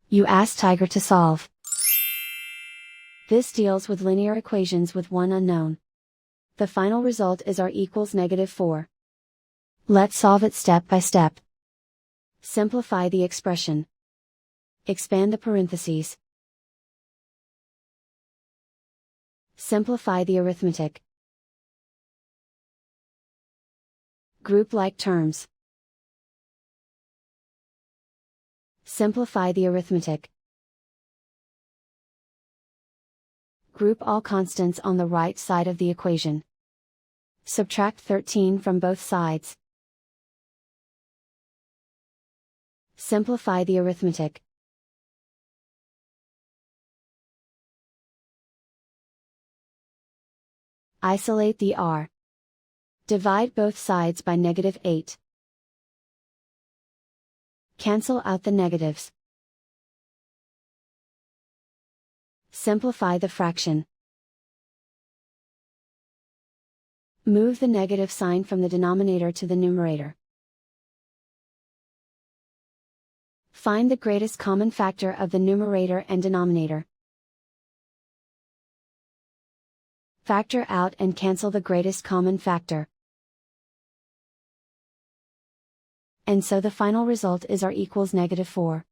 You ask Tiger to solve. This deals with linear equations with one unknown. The final result is r equals -4. Let's solve it step by step. Simplify the expression. Expand the parentheses. Simplify the arithmetic. Group like terms. Simplify the arithmetic. Group all constants on the right side of the equation. Subtract 13 from both sides. Simplify the arithmetic. Isolate the r. Divide both sides by -8. Cancel out the negatives. Simplify the fraction. Move the negative sign from the denominator to the numerator. Find the greatest common factor of the numerator and denominator. Factor out and cancel the greatest common factor. And so the final result is r equals -4.